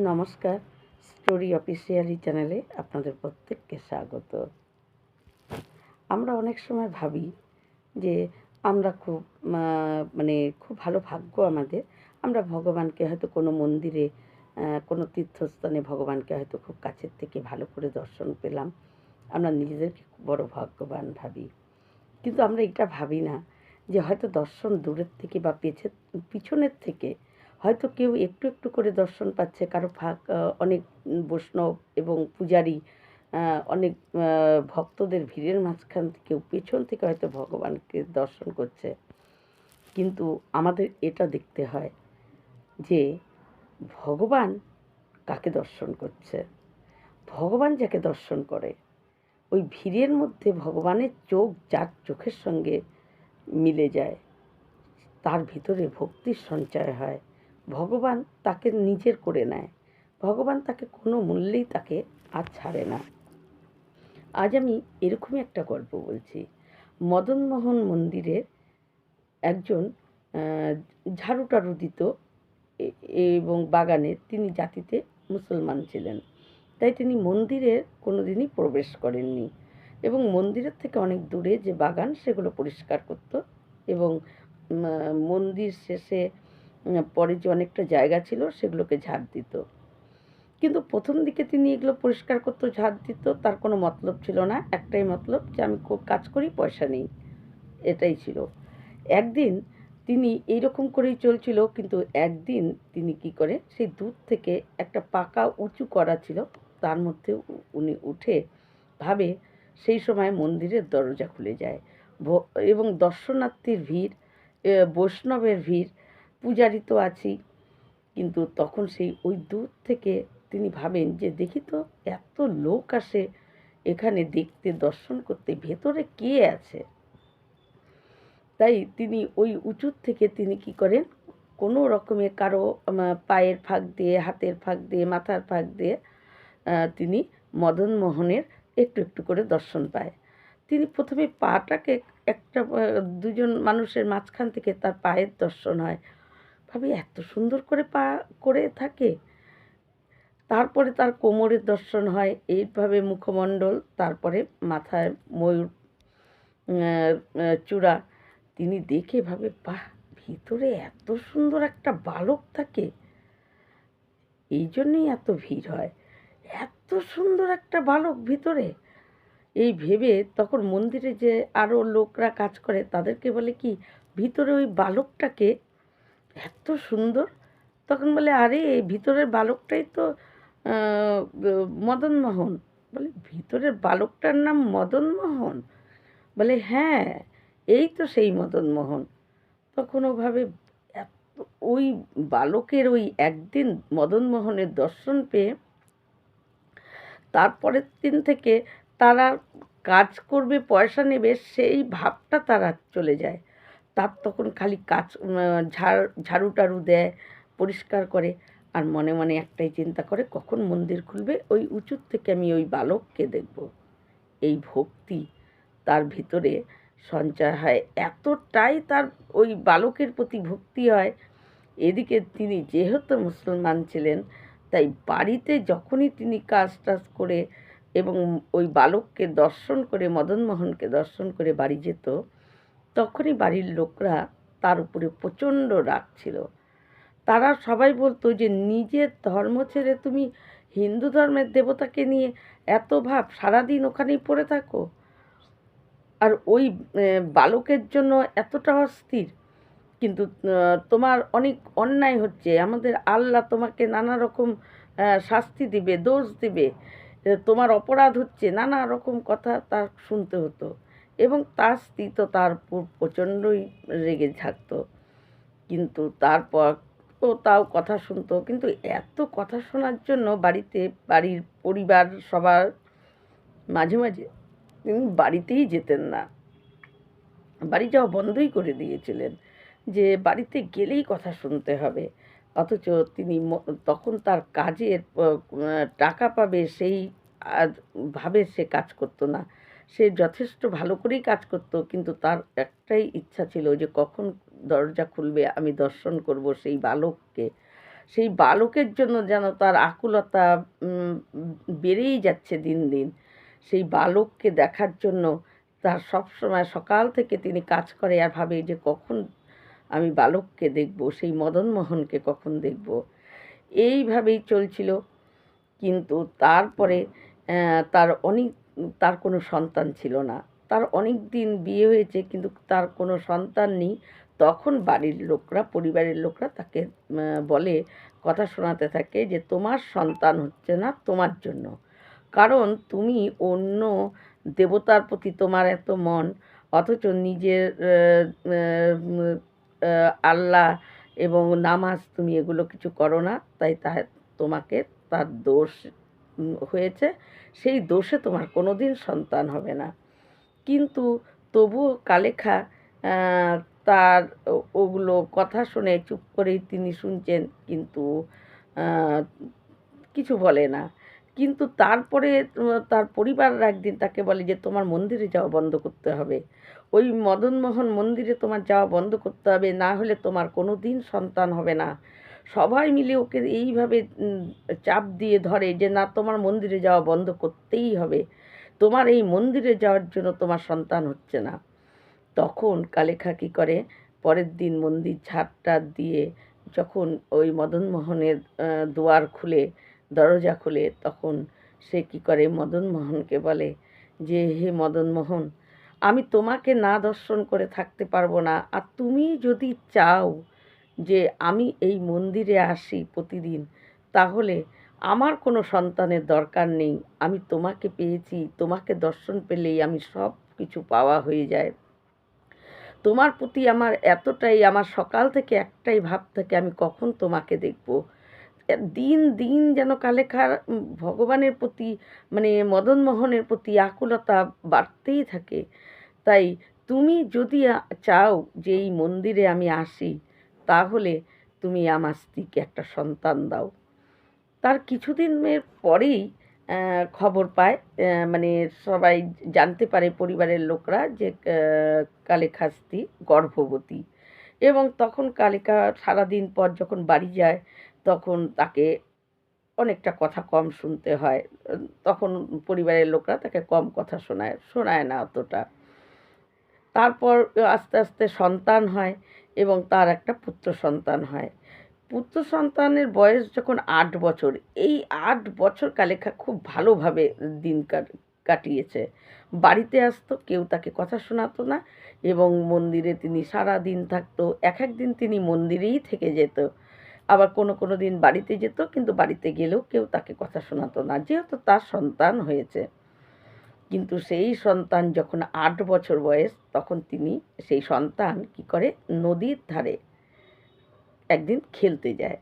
নমস্কার, story officially চ্যানেলে আপনাদের প্রত্যেককে স্বাগত। আমরা অনেক সময় ভাবি যে আমরা খুব খুব ভালো ভাগ্য আমাদের। আমরা ভগবানকে হয়তো কোনো মন্দিরে, কোনো তীর্থস্থানে ভগবানকে হয়তো খুব কাছের থেকে ভালো করে দর্শন পেলাম। আমরা নিজেদেরকে খুব বড় ভাগ্যবান ভাবি। কিন্তু আমরা এটা ভাবি না যে হয়তো দর্শন দূরের থেকে বা পিছনের থেকে হয়তো কেউ একটু একটু করে দর্শন পাচ্ছে, কারো অনেক বৈষ্ণব এবং পূজারী, অনেক ভক্তদের ভিড়ের মাঝখান থেকেও পেছন থেকে হয়তো ভগবানকে দর্শন করছে। কিন্তু আমাদের এটা দেখতে হয় যে ভগবান কাকে দর্শন করছে। ভগবান যাকে দর্শন করে, ওই ভিড়ের মধ্যে ভগবানের চোখ যার চোখের সঙ্গে মিলে যায়, তার ভিতরে ভক্তির সঞ্চয় হয়। ভগবান তাকে নিজের করে নেয়। ভগবান তাকে কোনো মূল্যেই তাকে আর ছাড়ে না। আজ আমি এরকমই একটা গল্প বলছি। মদনমোহন মন্দিরের একজন ঝাড়ু টাড়ু দিত এবং বাগানের, তিনি জাতিতে মুসলমান ছিলেন। তাই তিনি মন্দিরে কোনো দিনই প্রবেশ করেননি এবং মন্দিরের থেকে অনেক দূরে যে বাগান সেগুলো পরিষ্কার করত এবং মন্দির শেষে পরে যে অনেকটা জায়গা ছিল সেগুলোকে ঝাড় দিত। কিন্তু প্রথম দিকে তিনি এগুলো পরিষ্কার করতো, ঝাড় দিত, তার কোনো মতলব ছিল না। একটাই মতলব যে আমি কাজ করি, পয়সা নেই, এটাই ছিল। একদিন তিনি এইরকম করেই চলছিল, কিন্তু একদিন তিনি কি করে, সেই দূর থেকে একটা পাকা উঁচু করা ছিল, তার মধ্যে উনি উঠে ভাবে সেই সময় মন্দিরের দরজা খুলে যায় এবং দর্শনার্থীর ভিড়, বৈষ্ণবের ভিড়, পূজারি তো আছেই। কিন্তু তখন সেই ওই দূর থেকে তিনি ভাবেন যে দেখি তো, এত লোক আসে এখানে দেখতে, দর্শন করতে, ভেতরে কে আছে। তাই তিনি ওই উঁচুর থেকে তিনি কি করেন, কোনো রকমে কারো পায়ের ফাঁক দিয়ে, হাতের ফাঁক দিয়ে, মাথার ফাঁক দিয়ে তিনি মদনমোহনের একটু একটু করে দর্শন পায়। তিনি প্রথমে পাটাকে একটা দুজন মানুষের মাঝখান থেকে তার পায়ের দর্শন হয়। ভাবি এত সুন্দর করে পা করে থাকে। তারপরে তার কোমরের দর্শন হয়, এইভাবে মুখমণ্ডল, তারপরে মাথায় ময়ূর চূড়া। তিনি দেখে ভাবে, বাহ, ভিতরে এত সুন্দর একটা বালক থাকে, এই জন্যই এত ভিড় হয়, এত সুন্দর একটা বালক ভিতরে। এই ভেবে তখন মন্দিরে যে আরও লোকরা কাজ করে তাদেরকে বলে কি, ভিতরে ওই বালকটাকে এত সুন্দর। তখন বলে, আরে এই ভিতরের বালকটাই তো মদনমোহন। বলে, ভিতরের বালকটার নাম মদনমোহন? বলে, হ্যাঁ, এই তো সেই মদনমোহন। তখন ও ভাবে, ওই বালকের ওই একদিন মদনমোহনের দর্শন পেয়ে তারপরের দিন থেকে তারা কাজ করবে, পয়সা নেবে, সেই ভাবটা তারা চলে যায়। তার তখন খালি কাজ, ঝাড়ু টাড়ু দেয়, পরিষ্কার করে, আর মনে মনে একটাই চিন্তা করে, কখন মন্দির খুলবে, ওই উঁচুর থেকে আমি ওই বালককে দেখব। এই ভক্তি তার ভিতরে সঞ্চয় হয়, এতটাই তার ওই বালকের প্রতি ভক্তি হয়। এদিকে তিনি যেহেতু মুসলমান ছিলেন, তাই বাড়িতে যখনই তিনি কাজ টাজ করে এবং ওই বালককে দর্শন করে, মদনমোহনকে দর্শন করে বাড়ি যেত, তখনই বাড়ির লোকরা তার উপরে প্রচণ্ড রাগ ছিল। তারা সবাই বলতো যে নিজের ধর্ম ছেড়ে তুমি হিন্দু ধর্মের দেবতাকে নিয়ে এত ভাব, সারাদিন ওখানেই পড়ে থাকো, আর ওই বালকের জন্য এতটা অস্থির। কিন্তু তোমার অনেক অন্যায় হচ্ছে, আমাদের আল্লাহ তোমাকে নানা রকম শাস্তি দিবে, দোষ দিবে, তোমার অপরাধ হচ্ছে, নানা রকম কথা তার শুনতে হতো। এবং তার স্ত্রী তো তার উপর প্রচণ্ডই রেগে থাকতো। কিন্তু তারপর ও তাও কথা শুনতো, কিন্তু এত কথা শোনার জন্য বাড়ির পরিবার সবার মাঝে মাঝে তিনি বাড়িতেই যেতেন না, বাড়ি যাওয়া বন্ধই করে দিয়েছিলেন, যে বাড়িতে গেলেই কথা শুনতে হবে। অথচ তিনি তখন তার কাজের টাকা পাবে সেই ভাবে সে কাজ করতো না। সে যথেষ্ট ভালো করেই কাজ করত, কিন্তু তার একটাই ইচ্ছা ছিল যে কখন দরজা খুলবে, আমি দর্শন করব সেই বালককে। সেই বালকের জন্য যেন তার আকুলতা বেড়েই যাচ্ছে দিন দিন। সেই বালককে দেখার জন্য তার সবসময় সকাল থেকে তিনি কাজ করে আর ভাবে যে কখন আমি বালককে দেখব, সেই মদনমোহনকে কখন দেখব। এইভাবেই চলছিল। কিন্তু তারপরে তার কোনো সন্তান ছিল না। তার অনেক দিন বিয়ে হয়েছে কিন্তু তার কোনো সন্তান নেই। তখন বাড়ির লোকরা, পরিবারের লোকরা তাকে বলে, কথা শোনাতে থাকে যে তোমার সন্তান হচ্ছে না তোমার জন্য। কারণ তুমি অন্য দেবতার প্রতি তোমার এত মন, অথচ নিজের আল্লাহ এবং নামাজ তুমি এগুলো কিছু করো না, তাই তোমাকে তার দোষ হয়েছে, সেই দোষে তোমার কোনো দিন সন্তান হবে না। কিন্তু তবুও কালেখা তার ওগুলো কথা শুনে চুপ করেই তিনি শুনছেন, কিন্তু কিছু বলে না। কিন্তু তারপরে তার পরিবাররা একদিন তাকে বলে যে তোমার মন্দিরে যাওয়া বন্ধ করতে হবে, ওই মদনমোহন মন্দিরে তোমার যাওয়া বন্ধ করতে হবে, না হলে তোমার কোনো দিন সন্তান হবে না। সবাই মিলে ওকে এইভাবে চাপ দিয়ে ধরে যে না, তোমার মন্দিরে যাওয়া বন্ধ করতেই হবে, তোমার এই মন্দিরে যাওয়ার জন্য তোমার সন্তান হচ্ছে না। তখন কালেখা কী করে, পরের দিন মন্দির ঝাঁট দিয়ে যখন ওই মদনমোহনের দুয়ার খুলে, দরজা খুলে, তখন সে কী করে মদনমোহনকে বলে যে হে মদনমোহন, আমি তোমাকে না দর্শন করে থাকতে পারবো না, আর তুমি যদি চাও যে আমি এই মন্দিরে আসি প্রতিদিন, তাহলে আমার কোনো সন্তানের দরকার নেই, আমি তোমাকে পেয়েছি, তোমাকে দর্শন পেলেই আমি সব কিছু পাওয়া হয়ে যায়। তোমার প্রতি আমার এতটাই, আমার সকাল থেকে একটাই ভাব থাকে আমি কখন তোমাকে দেখব। দিন দিন যেন কালেখার ভগবানের প্রতি, মানে মদনমোহনের প্রতি আকুলতা বাড়তেই থাকে। তাই তুমি যদি চাও যে এই মন্দিরে আমি আসি, তাহলে তুমি আমার স্ত্রীকে একটা সন্তান দাও। তার কিছুদিনের পরেই খবর পায়, মানে সবাই জানতে পারে পরিবারের লোকরা যে কালেখার স্ত্রী গর্ভবতী। এবং তখন কালিকা সারাদিন পর যখন বাড়ি যায়, তখন তাকে অনেকটা কথা কম শুনতে হয়। তখন পরিবারের লোকরা তাকে কম কথা শোনায় না অতটা। তারপর আস্তে আস্তে সন্তান হয় এবং তার একটা পুত্র সন্তান হয়। পুত্র সন্তানের বয়স যখন ৮ বছর, এই ৮ বছর কালেখা খুব ভালোভাবে দিন কাটিয়েছে। বাড়িতে আসতো, কেউ তাকে কথা শোনাতো না, এবং মন্দিরে তিনি সারাদিন থাকতো। এক একদিন তিনি মন্দিরেই থেকে যেত, আবার কোনো কোনো দিন বাড়িতে যেত, কিন্তু বাড়িতে গেলেও কেউ তাকে কথা শোনাতো না, যেহেতু তার সন্তান হয়েছে। কিন্তু সেই সন্তান যখন ৮ বছর বয়স, তখন তিনি, সেই সন্তান কী করে, নদীর ধারে একদিন খেলতে যায়।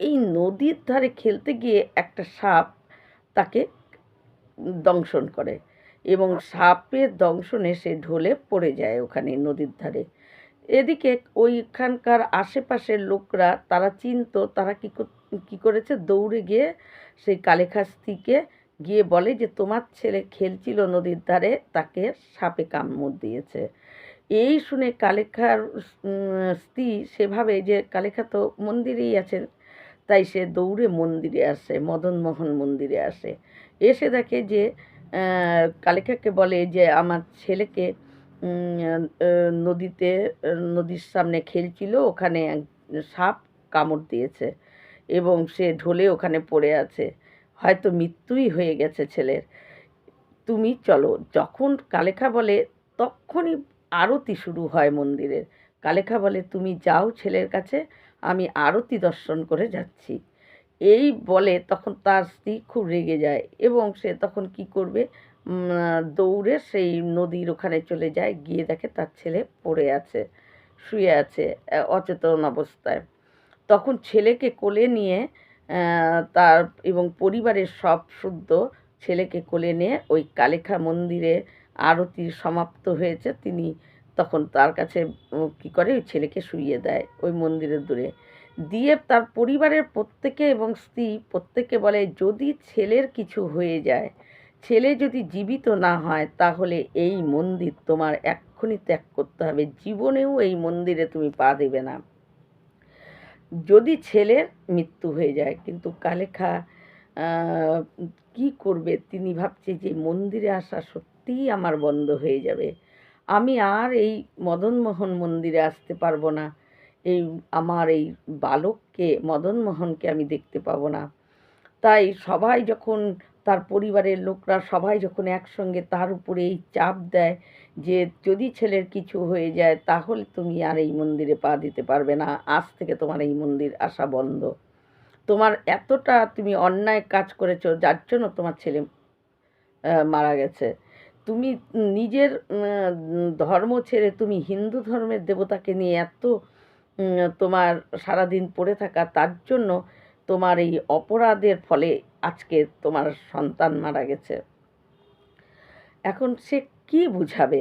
এই নদীর ধারে খেলতে গিয়ে একটা সাপ তাকে দংশন করে, এবং সাপের দংশনে সে ঢলে পড়ে যায় ওখানে নদীর ধারে। এদিকে ওইখানকার আশেপাশের লোকরা তারা চিনতো, তারা কী করেছে, দৌড়ে গিয়ে সেই কালেখার স্ত্রীকে গিয়ে বলে যে তোমার ছেলে খেলছিল নদীর ধারে, তাকে সাপে কামড় দিয়েছে। এই শুনে কালেখার স্ত্রী সেভাবে, যে কালেখা তো মন্দিরেই আছেন, তাই সে দৌড়ে মন্দিরে আসে, মদনমোহন মন্দিরে আসে। এসে দেখে যে কালেখাকে বলে যে আমার ছেলেকে নদীতে, নদীর সামনে খেলছিল, ওখানে সাপ কামড় দিয়েছে এবং সে ঢলে ওখানে পড়ে আছে, হয়তো মৃত্যুই হয়ে গেছে ছেলের, তুমি চলো। যখন কালেখা বলে, তখনই আরতি শুরু হয় মন্দিরের। কালেখা বলে তুমি যাও ছেলের কাছে, আমি আরতি দর্শন করে যাচ্ছি। এই বলে তখন তার স্ত্রী খুব রেগে যায়, এবং সে তখন কি করবে, দৌড়ে সেই নদীর ওখানে চলে যায়, গিয়ে দেখে তার ছেলে পড়ে আছে, শুয়ে আছে অচেতন অবস্থায়। তখন ছেলেকে কোলে নিয়ে তার এবং পরিবারের সব শুদ্ধ ছেলেকে কোলে নিয়ে ওই কালেখা মন্দিরে আরতি সমাপ্ত হয়েছে, তিনি তখন তার কাছে কী করে, ওই ছেলেকে শুইয়ে দেয় ওই মন্দিরের দূরে দিয়ে। তার পরিবারের প্রত্যেকে এবং স্ত্রী প্রত্যেকে বলে যদি ছেলের কিছু হয়ে যায়, ছেলে যদি জীবিত না হয়, তাহলে এই মন্দির তোমার এক্ষুনি ত্যাগ করতে হবে, জীবনেও এই মন্দিরে তুমি পা দেবে না। যদি ছেলের মৃত্যু হয়ে যায়। কিন্তু কালেখা কী করবে, তিনি ভাবছে যে মন্দিরে আসা সত্যিই আমার বন্ধ হয়ে যাবে, আমি আর এই মদনমোহন মন্দিরে আসতে পারবো না, এই আমার এই বালককে মদনমোহনকে আমি দেখতে পাবো না। তাই সবাই যখন, তার পরিবারের লোকরা সবাই যখন একসঙ্গে তার উপরে এই চাপ দেয় যে যদি ছেলের কিছু হয়ে যায় তাহলে তুমি আর এই মন্দিরে পা দিতে পারবে না, আজ থেকে তোমার এই মন্দির আসা বন্ধ, তোমার এতটা তুমি অন্যায় কাজ করেছো যার জন্য তোমার ছেলে মারা গেছে, তুমি নিজের ধর্ম ছেড়ে তুমি হিন্দু ধর্মের দেবতাকে নিয়ে এত তোমার সারাদিন পড়ে থাকা, তার জন্য তোমার এই অপরাধের ফলে আজকে তোমার সন্তান মারা গেছে। এখন সে কি বুঝাবে?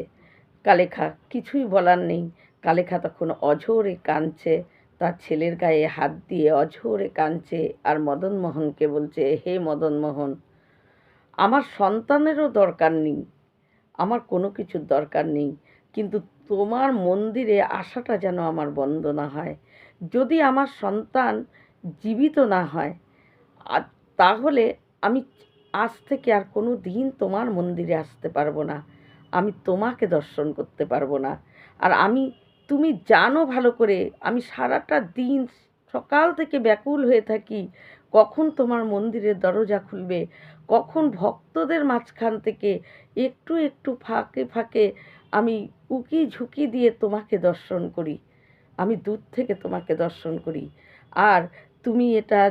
কালেখা কিছুই বলার নেই। কালেখা তখন অঝোরে কাঁদছে, তার ছেলের গায়ে হাত দিয়ে অঝোরে কাঁদছে আর মদনমোহনকে বলছে, হে মদনমোহন, আমার সন্তানেরও দরকার নেই, আমার কোনো কিছুর দরকার নেই, কিন্তু তোমার মন্দিরে আসাটা যেন আমার বন্ধ না হয়। যদি আমার সন্তান জীবিত না হয় তাহলে আমি আজ থেকে আর কোনো দিন তোমার মন্দিরে আসতে পারবো না, আমি তোমাকে দর্শন করতে পারবো না। আর তুমি জানো ভালো করে আমি সারাটা দিন সকাল থেকে ব্যাকুল হয়ে থাকি, কখন তোমার মন্দিরের দরজা খুলবে, কখন ভক্তদের মাঝখান থেকে একটু একটু ফাঁকে ফাঁকে আমি উকি ঝুঁকি দিয়ে তোমাকে দর্শন করি, আমি দূর থেকে তোমাকে দর্শন করি। আর তুমি এটা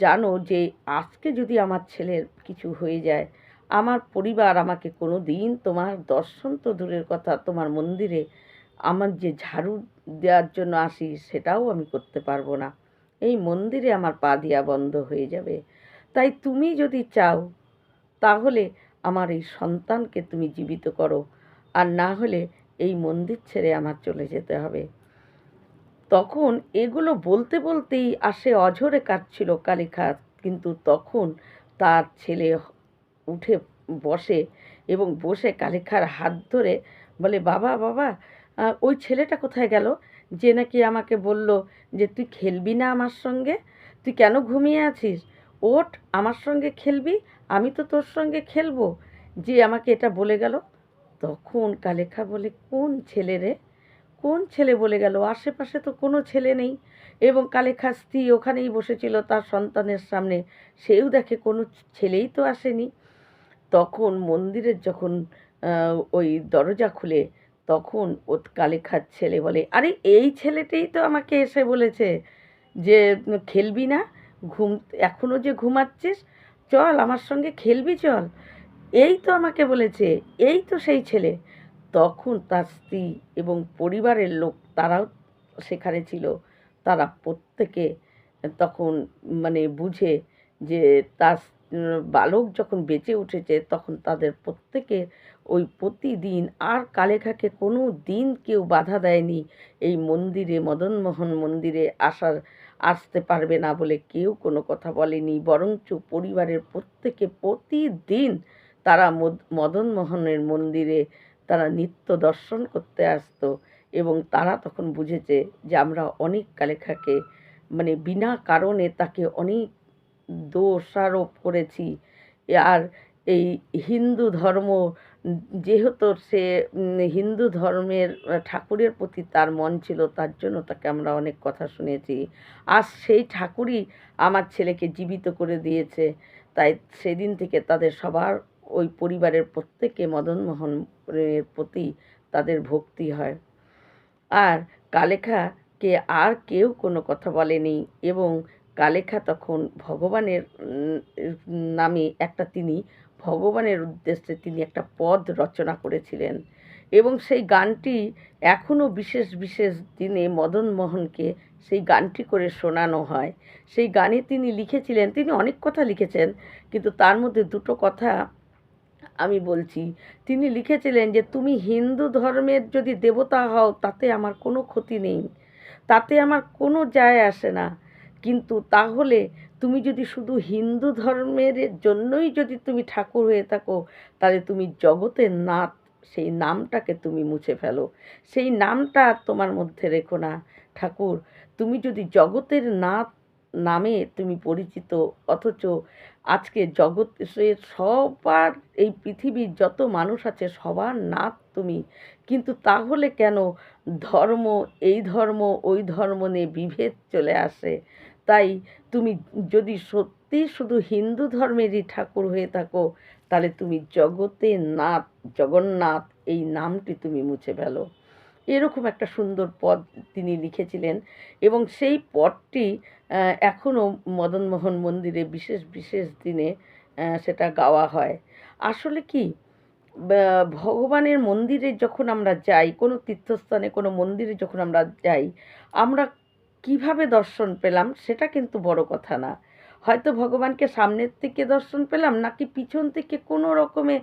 জানো যে আজকে যদি আমার ছেলের কিছু হয়ে যায়, আমার পরিবার আমাকে কোনো দিন তোমার দর্শন তো দূরের কথা, তোমার মন্দিরে আমার যে ঝাড়ু দেওয়ার জন্য আসি সেটাও আমি করতে পারবো না, এই মন্দিরে আমার পা দেওয়া বন্ধ হয়ে যাবে। তাই তুমি যদি চাও তাহলে আমার এই সন্তানকে তুমি জীবিত করো, আর না হলে এই মন্দির ছেড়ে আমার চলে যেতে হবে। তখন এগুলো বলতে বলতেই আসে অঝরে কাঁদছিল কালিখা, কিন্তু তখন তার ছেলে উঠে বসে এবং বসে কালিখার হাত ধরে বলে, বাবা বাবা, ওই ছেলেটা কোথায় গেল যে নাকি আমাকে বলল যে তুই খেলবি না আমার সঙ্গে, তুই কেন ঘুমিয়ে আছিস, ওঠ আমার সঙ্গে খেলবি, আমি তো তোর সঙ্গে খেলবো, যে আমাকে এটা বলে গেল। তখন কালেখা বলে, কোন ছেলে রে, কোন ছেলে বলে গেল, আশেপাশে তো কোনো ছেলে নেই। এবং কালেখার স্ত্রী ওখানেই বসেছিল তার সন্তানের সামনে, সেও দেখে কোনো ছেলেই তো আসেনি। তখন মন্দিরের যখন ওই দরজা খুলে, তখন ও কালেখার ছেলে বলে, আরে এই ছেলেটাই তো আমাকে এসে বলেছে যে খেলবি না, ঘুম এখনও যে ঘুমাচ্ছিস, চল আমার সঙ্গে খেলবি চল, এই তো আমাকে বলেছে, এই তো সেই ছেলে। তখন তার স্ত্রী এবং পরিবারের লোক তারাও সেখানে ছিল, তারা প্রত্যেকে তখন মানে বুঝে যে তার বালক যখন বেঁচে উঠেছে, তখন তাদের প্রত্যেকে ওই প্রতিদিন আর কালেখাকে কোনো দিন কেউ বাধা দেয়নি এই মন্দিরে, মদনমোহন মন্দিরে আসতে পারবে না বলে কেউ কোনো কথা বলেনি, বরঞ্চ পরিবারের প্রত্যেকে প্রতিদিন তারা মদনমোহনের মন্দিরে তারা নিত্য দর্শন করতে আসতো। এবং তারা তখন বুঝেছে যে আমরা অনেক কালেখাকে মানে বিনা কারণে তাকে অনেক দোষারোপ করেছি। আর এই হিন্দু ধর্ম যেহেতু সে হিন্দু ধর্মের ঠাকুরের প্রতি তার মন ছিল, তার জন্য তাকে আমরা অনেক কথা শুনেছি। আজ সেই ঠাকুরই আমার ছেলেকে জীবিত করে দিয়েছে। তাই সেদিন থেকে তাদের সবার ওই পরিবারের প্রত্যেকে মদনমোহনের প্রতি তাদের ভক্তি হয়। আর কালেখাকে আর কেউ কোনো কথা বলেনি। এবং কালেখা তখন ভগবানের নামে তিনি ভগবানের উদ্দেশ্যে তিনি একটা পদ রচনা করেছিলেন, এবং সেই গানটি এখনও বিশেষ বিশেষ দিনে মদনমোহনকে সেই গানটি করে শোনানো হয়। সেই গানে তিনি লিখেছিলেন, তিনি অনেক কথা লিখেছেন, কিন্তু তার মধ্যে দুটো কথা আমি বলছি। তিনি লিখেছিলেন যে তুমি হিন্দু ধর্মের যদি দেবতা হও তাতে আমার কোনো ক্ষতি নেই, তাতে আমার কোনো যায় আসে না, কিন্তু তাহলে তুমি যদি শুধু হিন্দু ধর্মের জন্যই যদি তুমি ঠাকুর হয়ে থাকো, তাহলে তুমি জগতের নাথ সেই নামটাকে তুমি মুছে ফেলো, সেই নামটা তোমার মধ্যে রেখো না ঠাকুর, তুমি যদি জগতের নাথ নামে তুমি পরিচিত, অথচ আজকে জগতের সবার এই পৃথিবীর যত মানুষ আছে সবার নাথ তুমি, কিন্তু তাহলে কেন ধর্ম, এই ধর্ম ওই ধর্ম নিয়ে বিভেদ চলে আসে? তাই তুমি যদি সত্যি শুধু হিন্দু ধর্মেরই ঠাকুর হয়ে থাকো, তাহলে তুমি জগতের নাথ জগন্নাথ এই নামটি তুমি মুছে ফেলো। এরকম একটা সুন্দর পদ তিনি লিখেছিলেন, এবং সেই পদটি এখনও মদনমোহন মন্দিরে বিশেষ বিশেষ দিনে সেটা গাওয়া হয়। আসলে কি, ভগবানের মন্দিরে যখন আমরা যাই, কোনো তীর্থস্থানে কোনো মন্দিরে যখন আমরা যাই, আমরা কিভাবে দর্শন পেলাম সেটা কিন্তু বড় কথা না। হয়তো ভগবানকে সামনের থেকে দর্শন পেলাম, নাকি পিছন থেকে কোনো রকমে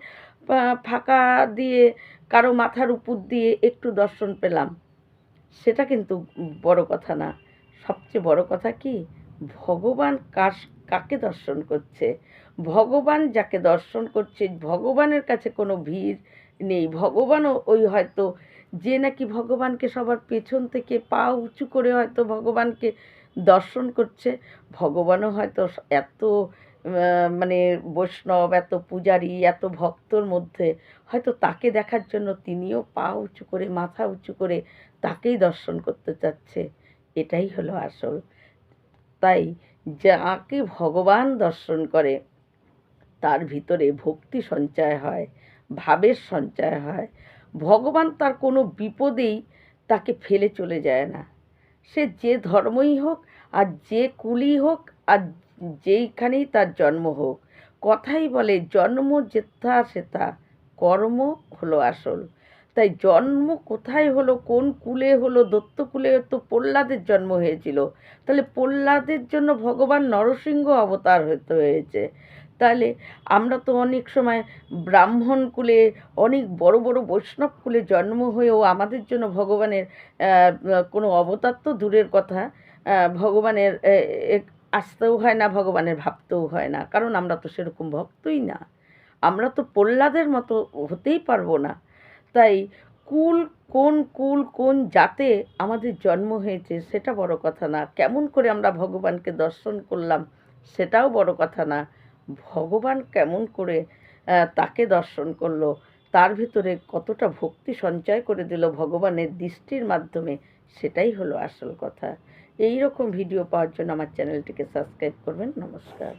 ফাঁকা দিয়ে কারো মাথার উপর দিয়ে একটু দর্শন পেলাম, সেটা কিন্তু বড় কথা না। সবচেয়ে বড় কথা কি, ভগবান কাকে দর্শন করছে, ভগবান যাকে দর্শন করছে ভগবানের কাছে কোনো ভিড় নেই। ভগবানও ওই হয়তো যে নাকি ভগবানকে সবার পেছন থেকে পা উঁচু করে হয়তো ভগবানকে দর্শন করছে, ভগবানও হয়তো এত মানে বৈষ্ণব, এত পূজারী, এত ভক্তর মধ্যে হয়তো তাকে দেখার জন্য তিনিও পা উঁচু করে মাথা উঁচু করে তাকেই দর্শন করতে চাচ্ছে। এটাই হলো আসল। তাই যাকে ভগবান দর্শন করে তার ভিতরে ভক্তি সঞ্চয় হয়, ভাবের সঞ্চয় হয়। ভগবান তার কোনো বিপদেই তাকে ফেলে চলে যায় না। সে যে ধর্মই হোক আর যে কুলই হোক আর যেইখানেই তার জন্ম হোক, কথাই বলে জন্ম যেথা সেথা, কর্ম হলো আসল। তাই জন্ম কোথায় হলো, কোন কুলে হলো, দত্তকুলে তো প্রহ্লাদের জন্ম হয়েছিল, তাহলে প্রহ্লাদের জন্য ভগবান নরসিংহ অবতার হতে হয়েছে। তাহলে আমরা তো অনেক সময় ব্রাহ্মণ কুলে, অনেক বড় বড় বৈষ্ণব কুলে জন্ম হয়েও আমাদের জন্য ভগবানের কোনো অবতার তো দূরের কথা, ভগবানের আসতেও হয় না, ভগবানের ভাবতেও হয় না, কারণ আমরা তো সেরকম ভক্তই না। আমরা তো প্রহ্লাদের মতো হতেই পারবো না। তাই কুল কোন জাতে আমাদের জন্ম হয়েছে সেটা বড় কথা না, কেমন করে আমরা ভগবানকে দর্শন করলাম সেটাও বড় কথা না, ভগবান কেমন করে তাকে দর্শন করলো, তার ভিতরে কতটা ভক্তি সঞ্চয় করে দিল ভগবানের দৃষ্টির মাধ্যমে, সেটাই হলো আসল কথা। এই রকম ভিডিও পাওয়ার জন্য আমার চ্যানেলটিকে সাবস্ক্রাইব করবেন। নমস্কার।